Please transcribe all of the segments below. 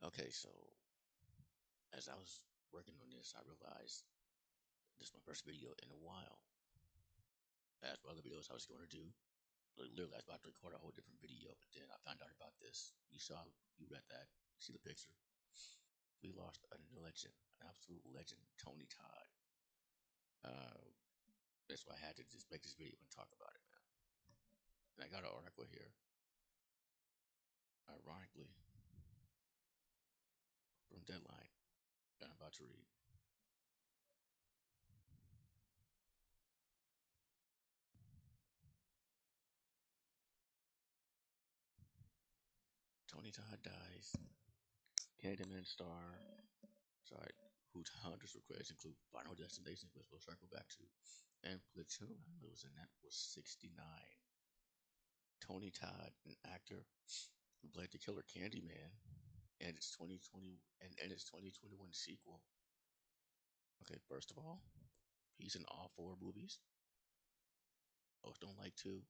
Okay, so as I was working on this, I realized this is my first video in a while. As for other videos I was going to do, literally I was about to record a whole different video, but then I found out about this. You read that, you see the picture. We lost a legend, an absolute legend, Tony Todd. Uh, that's why I had to just make this video and talk about it, man. And I got an article here, ironically, from Deadline that I'm about to read. Tony Todd dies. Candyman star, sorry, whose hundreds of credits include Final Destination, which we'll circle back to, and Platoon, I was in that, was 69. Tony Todd, an actor who played the killer Candyman, and its 2020 and its 2021 sequel. Okay, first of all, he's in all four movies. Most don't like two.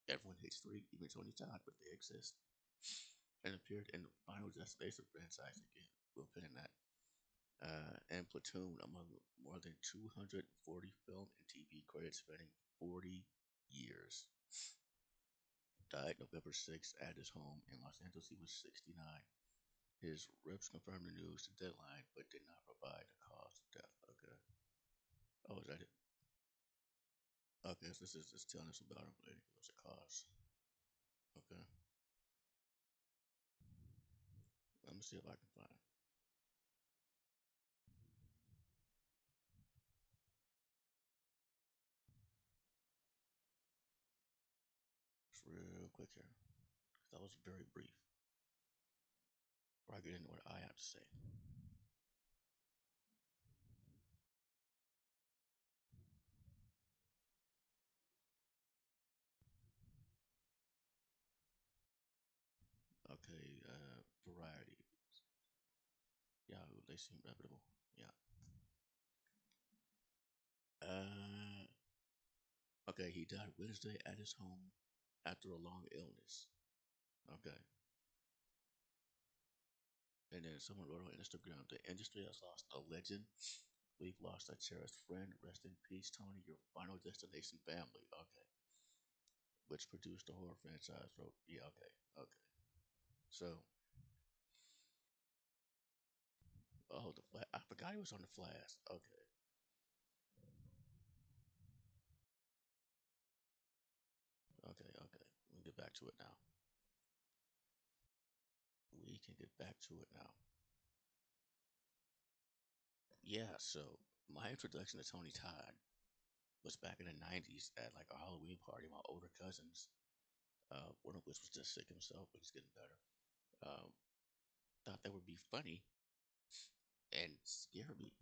Everyone hates three, even Tony Todd, but they exist. And appeared in the Final Destination franchise again. We'll pin in that. And Platoon, among more than 240 film and TV credits spanning 40 years. Died November 6th at his home in Los Angeles. He was 69. His reps confirmed the news to Deadline, but did not provide the cause of death. Okay. Oh, is that it? Okay, so this is just telling us about him, but it was a cause. Okay. Let me see if I can find it. Just real quick here. That was very brief. Before I get into what I have to say. Okay, variety. Yeah, they seem reputable. Yeah. Uh, okay, he died Wednesday at his home after a long illness. Okay. And then someone wrote on Instagram, the industry has lost a legend. We've lost a cherished friend. Rest in peace, Tony, your Final Destination family. Okay. Which produced the horror franchise. Wrote, yeah, okay. Okay. So, oh, I forgot he was on the Flash. Okay. Okay, okay. We can get back to it now. We can get back to it now. Yeah, so my introduction to Tony Todd was back in the 90s at like a Halloween party. My older cousins, one of which was just sick himself, but he's getting better, thought that would be funny and scare me.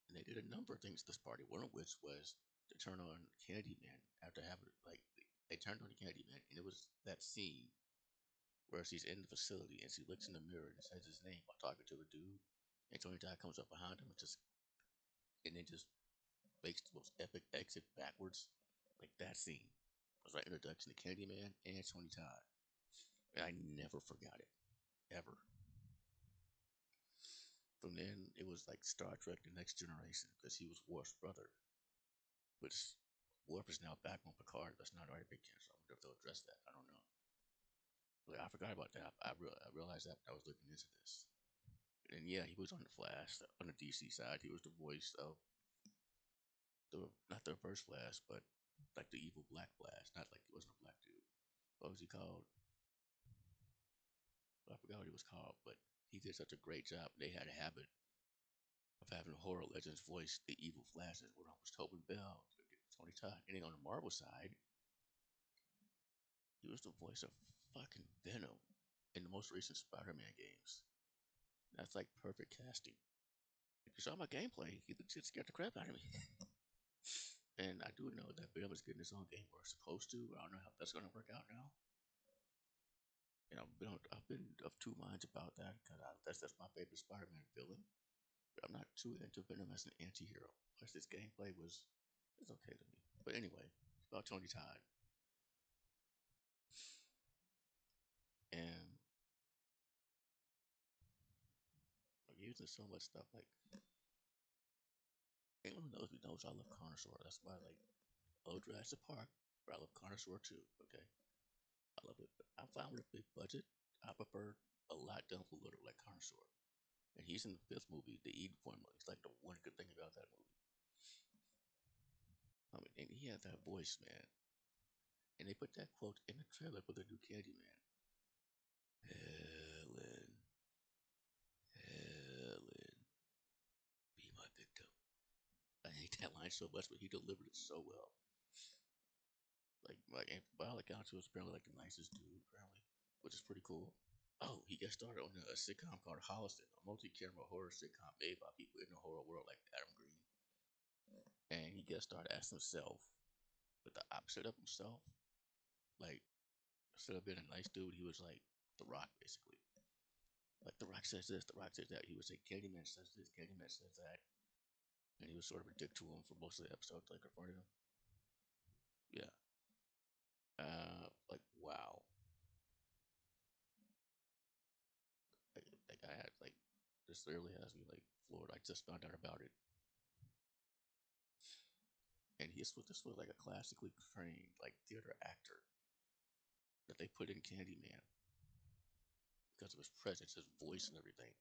And they did a number of things at this party, one of which was to turn on Candyman after having, like, they turned on the Candyman, and it was that scene where she's in the facility and she looks in the mirror and says his name while talking to the dude. And Tony Todd comes up behind him and then just makes the most epic exit backwards. Like that scene was my introduction to Candyman and Tony Todd. And I never forgot it. Ever. From then, it was like Star Trek The Next Generation because he was Worf's brother, which Worf is now back on Picard. That's not already been canceled. I wonder if they'll address that. I don't know. But I forgot about that. I realized that I was looking into this. And yeah, he was on the Flash on the DC side. He was the voice of the not the first Flash, but like the evil Black Flash. Not like he wasn't a black dude. What was he called? I forgot what he was called, but he did such a great job. They had a habit of having horror legends voice the evil Flashes. One was Tobin Bell, Tony Todd. And then on the Marvel side, he was the voice of fucking Venom in the most recent Spider-Man games. That's like perfect casting. If you saw my gameplay, he legit scared the crap out of me. And I do know that Venom is getting his own game where it's supposed to. I don't know how that's going to work out now. And I've been of two minds about that because that's my favorite Spider-Man villain. But I'm not too into Venom as an anti-hero. Plus, this gameplay was okay to me. But anyway, it's about Tony Todd. And he was in so much stuff. Like anyone who knows me knows I love Carnosaur. That's why like I love Jurassic Park, but I love Carnosaur too. Okay, I love it. But I'm fine with a big budget. I prefer a lot done for little, like Carnosaur. And he's in the fifth movie, the Eden formula. It's like the one good thing about that movie. I mean, and he had that voice, man. And they put that quote in the trailer for the new Candyman. Helen, Helen, be my victim. I hate that line so much, but he delivered it so well. And by all accounts, he was apparently like the nicest dude, apparently, which is pretty cool. Oh, he got started on a sitcom called Holliston, a multi-camera horror sitcom made by people in the horror world like Adam Green. And he got started as himself, but the opposite of himself. Like, instead of being a nice dude, he was like The Rock, basically. Like, The Rock says this, The Rock says that. He would say, Candyman says this, Candyman says that. And he was sort of a dick to him for most of the episodes, like, in front of him. Yeah. Like, wow. Like I had, like, this literally has me, like, floored. I just found out about it. And this was like a classically trained, like, theater actor that they put in Candyman because of his presence, his voice, and everything.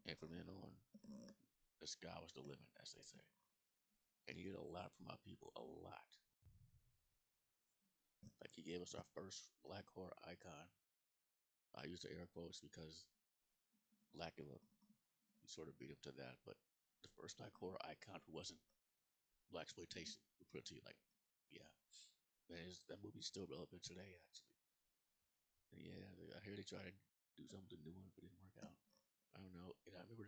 And from then on, the sky was the limit, as they say. And he did a lot for my people, a lot. Like he gave us our first black horror icon. I use the air quotes because Blackula, we sort of beat him to that, but the first black horror icon who wasn't black exploitation, we put it to you like, yeah, man, that movie's still relevant today, actually. And yeah, I hear they tried to do something new one, but it didn't work out. I don't know. And I remember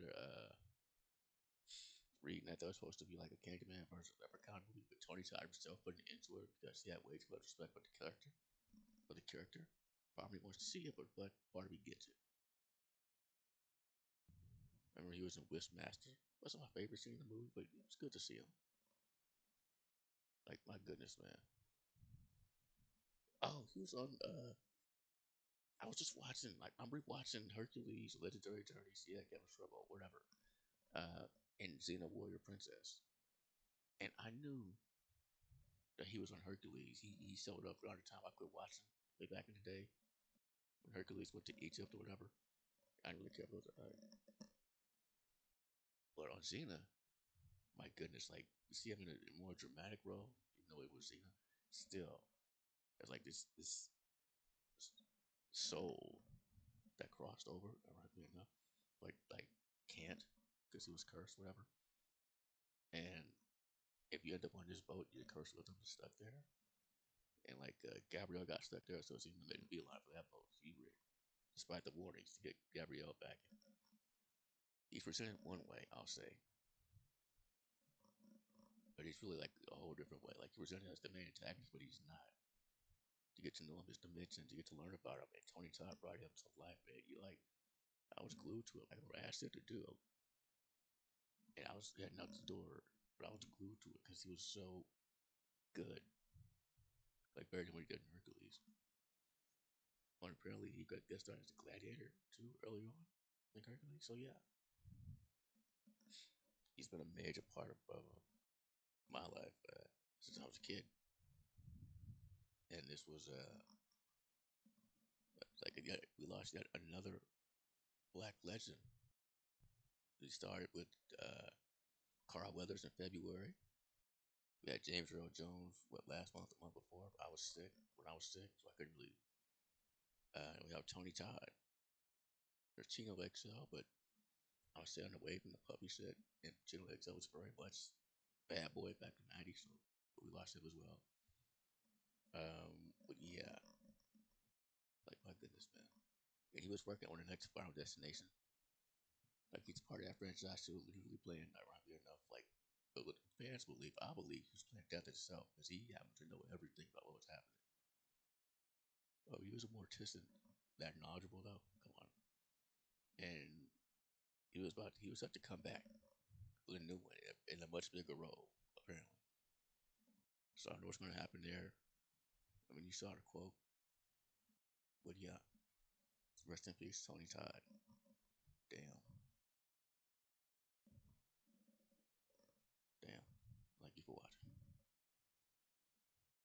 reading that was supposed to be like a Candyman versus Leprechaun movie, but Tony Todd himself putting it into it because he had way too much respect for the character. Part of me wants to see it, but part of me gets it. Remember he was in Wishmaster. Wasn't my favorite scene in the movie, but it was good to see him. Like my goodness, man. Oh, he was on. I was just watching. Like I'm rewatching Hercules, Legendary Journeys. Yeah, Kevin Trouble, whatever. And Xena Warrior Princess. And I knew that he was on Hercules. He showed up around the time I quit watching way back in the day when Hercules went to Egypt or whatever. I didn't really care if it was alright. But on Xena, my goodness, like you see him in a more dramatic role, even though it was Xena, still it's like this soul that crossed over, ironically enough, like can't because he was cursed, whatever. And if you end up on this boat, you're cursed with him stuck there. And like Gabrielle got stuck there, so Xena made a beeline for that boat. He rid, despite the warnings to get Gabrielle back. He's presented one way, I'll say, but he's really like a whole different way. Like he presented as the main antagonist, but he's not. To get to know him, his dimensions, to get to learn about him, and Tony Todd brought him to life, man. You like, I was glued to him. I never asked him to do it, and I was heading out the door, but I was glued to it because he was so good. Like better than what he did in Hercules. And apparently he got guest started as a gladiator too early on, like Hercules. So yeah, he's been a major part of my life since I was a kid. And this was like we lost yet another black legend. We started with Carl Weathers in February. We had James Earl Jones last month, the month before. I was sick when I was sick, so I couldn't really. We have Tony Todd. There's Chino XL, but I was staying away from the puppy shit, and Chino XL was very much bad boy back in the '90s, so we lost him as well. But yeah, like my goodness, man. And he was working on the next Final Destination. Like he's part of that franchise too, literally playing, ironically enough, like but what fans believe, I believe he's playing death itself because he happened to know everything about what was happening. Oh, he was a mortician, that knowledgeable though. Come on, and he was set to come back with a new one in a much bigger role, apparently. So I don't know what's going to happen there. I mean, you saw the quote, but yeah, rest in peace, Tony Todd. Damn.